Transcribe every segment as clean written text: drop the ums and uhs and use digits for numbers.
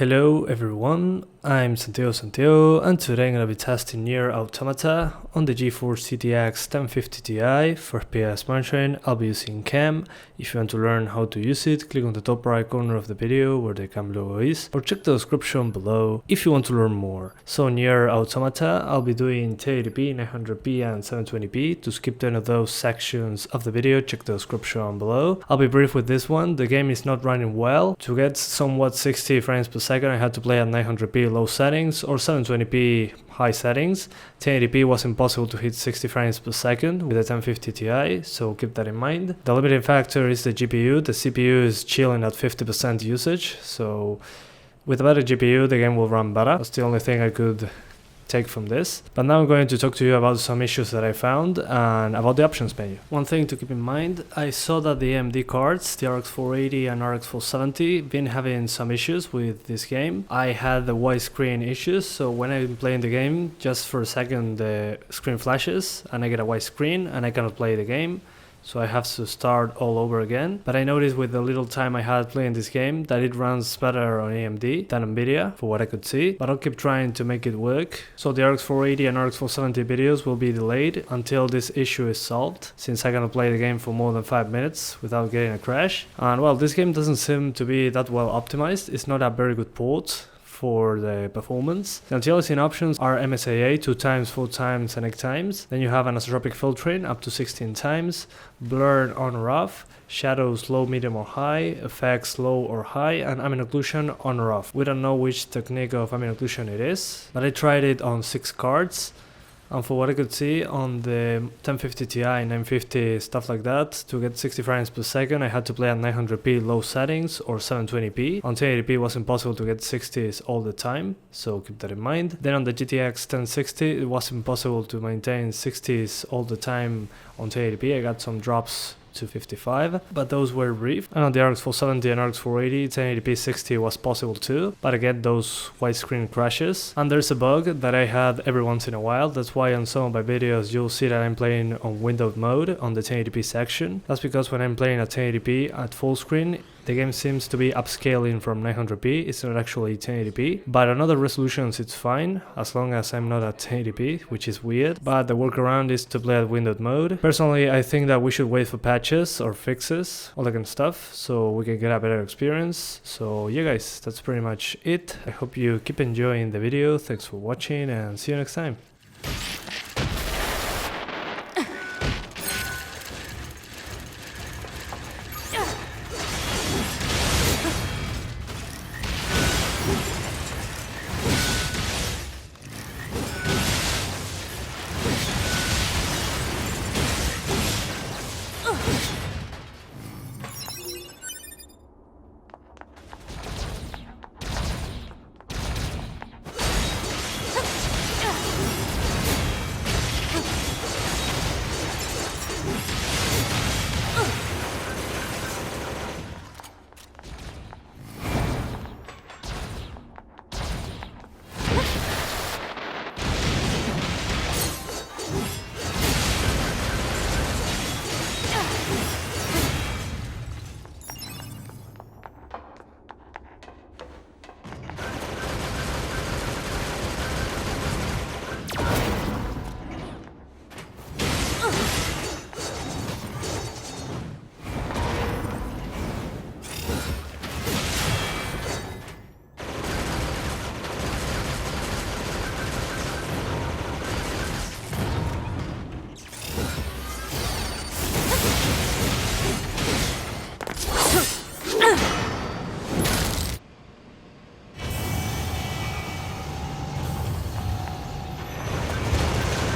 Hello everyone, I'm Santiago, and today I'm going to be testing NieR Automata on the GeForce GTX 1050 Ti. For FPS monitoring, I'll be using CAM. If you want to learn how to use it, click on the top right corner of the video where the CAM logo is, or check the description below if you want to learn more. So NieR Automata, I'll be doing 1080p, 900p and 720p. To skip any of those sections of the video, check the description below. I'll be brief with this one. The game is not running well. To get somewhat 60 frames per second, I had to play at 900p low settings or 720p high settings. 1080p was impossible to hit 60 frames per second with a 1050 Ti, so keep that in mind. The limiting factor is the GPU. The CPU is chilling at 50% usage, so with a better GPU the game will run better. That's the only thing I could take from this. But now I'm going to talk to you about some issues that I found and about the options menu. One thing to keep in mind, I saw that the AMD cards, the RX 480 and RX 470, been having some issues with this game. I had the widescreen issues, so when I'm playing the game, just for a second the screen flashes and I get a widescreen and I cannot play the game. So I have to start all over again. But I noticed with the little time I had playing this game that it runs better on AMD than Nvidia, for what I could see. But I'll keep trying to make it work. So the RX 480 and RX 470 videos will be delayed until this issue is solved, since I cannot play the game for more than 5 minutes without getting a crash. And well, this game doesn't seem to be that well optimized. It's not a very good port for the performance. The anti-aliasing options are MSAA 2x, 4x and 8x. Then you have anisotropic filtering up to 16x, blur on or off, shadows low, medium or high, effects low or high, and ambient occlusion on or off. We don't know which technique of ambient occlusion it is, but I tried it on 6 cards. And for what I could see on the 1050 Ti, 950, stuff like that, to get 60 frames per second, I had to play at 900p low settings or 720p. On 1080p it was impossible to get 60s all the time, so keep that in mind. Then on the GTX 1060, it was impossible to maintain 60s all the time on 1080p. I got some drops to 55, but those were brief. And on the RX 470 and RX 480, 1080p 60 was possible too, but again those widescreen crashes. And there's a bug that I had every once in a while. That's why on some of my videos you'll see that I'm playing on windowed mode on the 1080p section. That's because when I'm playing at 1080p at full screen, the game seems to be upscaling from 900p, it's not actually 1080p, but on other resolutions it's fine, as long as I'm not at 1080p, which is weird, but the workaround is to play at windowed mode. Personally, I think that we should wait for patches or fixes, all that kind of stuff, so we can get a better experience. So yeah guys, that's pretty much it. I hope you keep enjoying the video, thanks for watching and see you next time.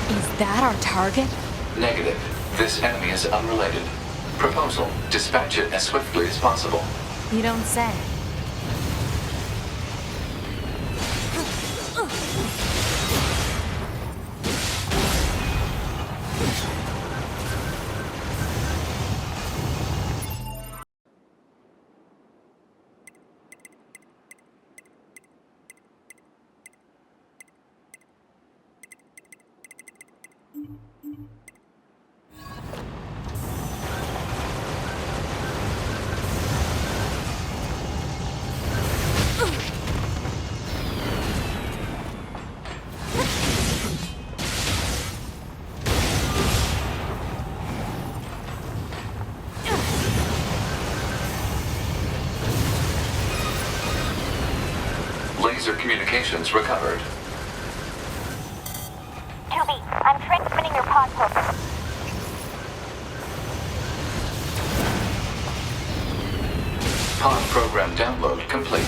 Is that our target? Negative. This enemy is unrelated. Proposal: dispatch it as swiftly as possible. You don't say. Laser communications recovered. 2B, I'm transmitting your pod program. Pod program download complete.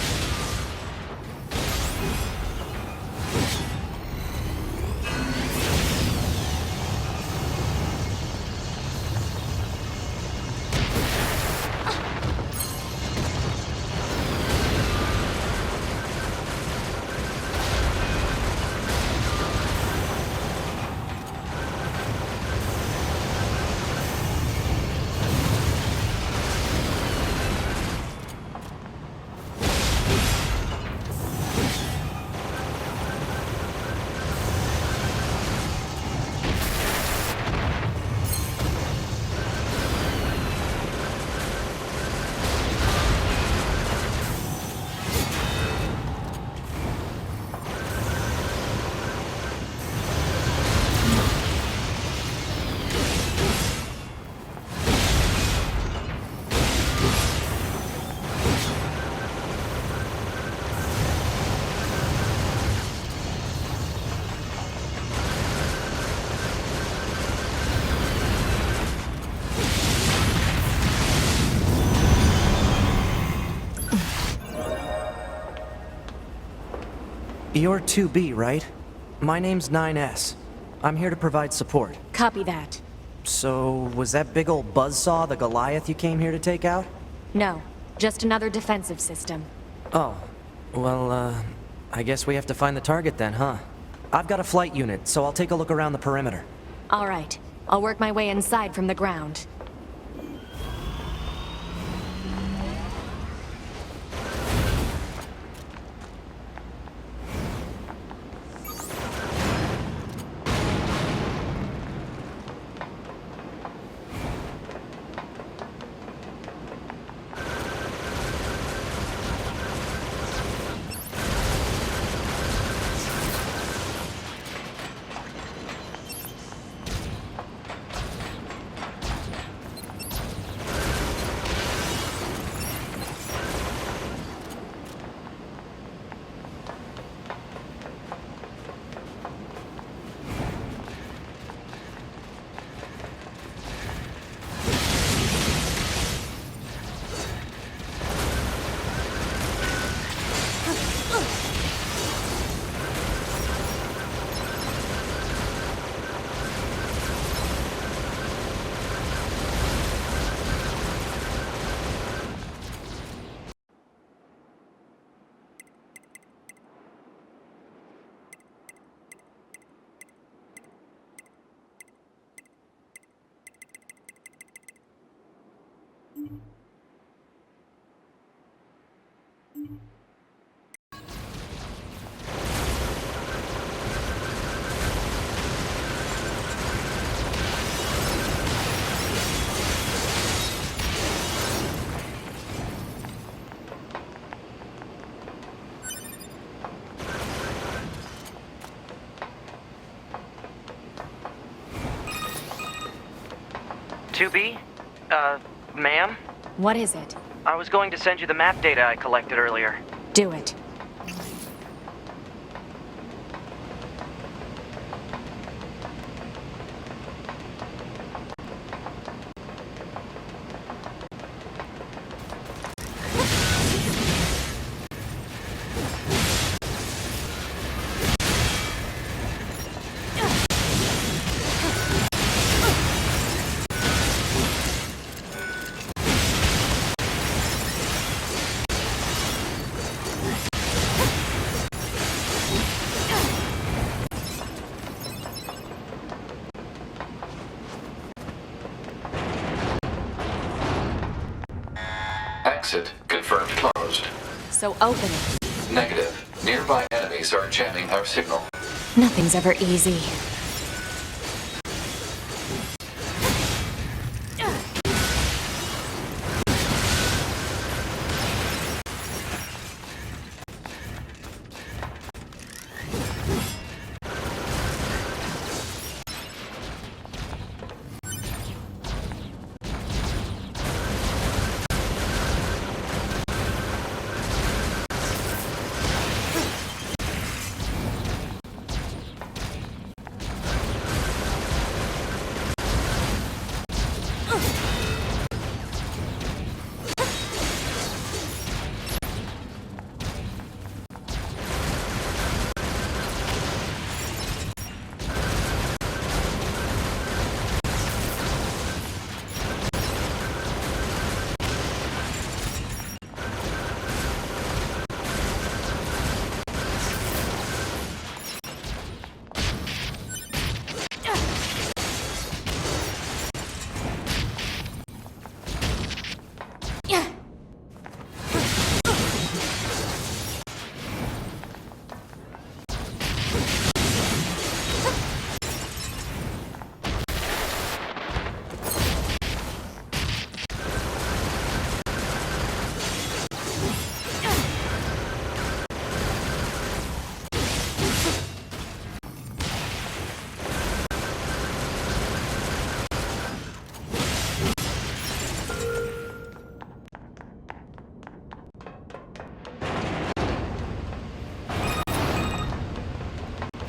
You're 2B, right? My name's 9S. I'm here to provide support. Copy that. So, was that big old buzzsaw the Goliath you came here to take out? No, just another defensive system. Oh, well, I guess we have to find the target then, huh? I've got a flight unit, so I'll take a look around the perimeter. All right, I'll work my way inside from the ground. Ma'am? What is it? I was going to send you the map data I collected earlier. Do it. Exit confirmed closed. So open it. Negative. Nearby enemies are jamming our signal. Nothing's ever easy.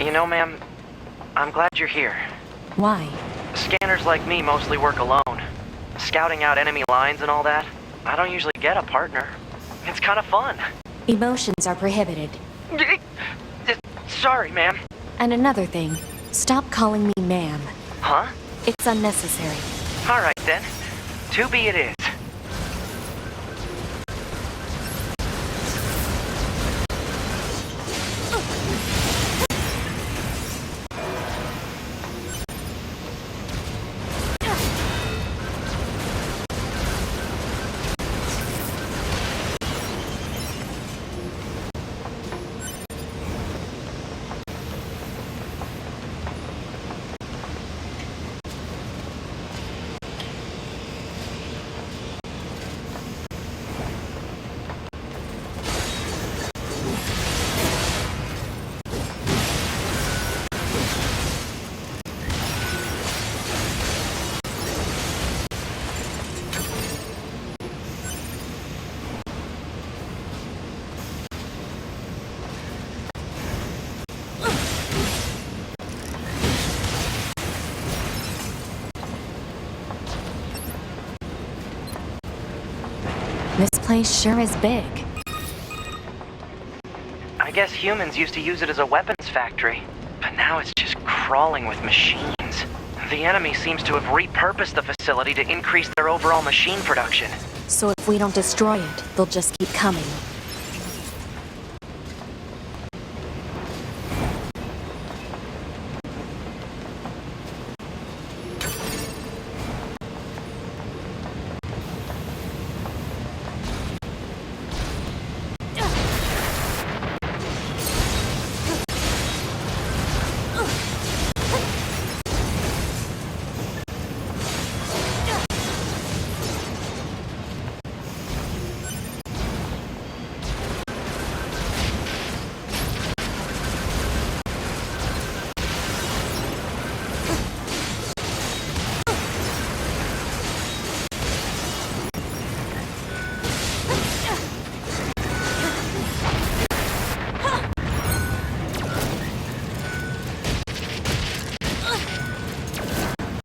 You know, ma'am, I'm glad you're here. Why? Scanners like me mostly work alone. Scouting out enemy lines and all that, I don't usually get a partner. It's kind of fun. Emotions are prohibited. Sorry, ma'am. And another thing, stop calling me ma'am. Huh? It's unnecessary. All right, then. 2B it is. This place sure is big. I guess humans used to use it as a weapons factory, but now it's just crawling with machines. The enemy seems to have repurposed the facility to increase their overall machine production. So if we don't destroy it, they'll just keep coming.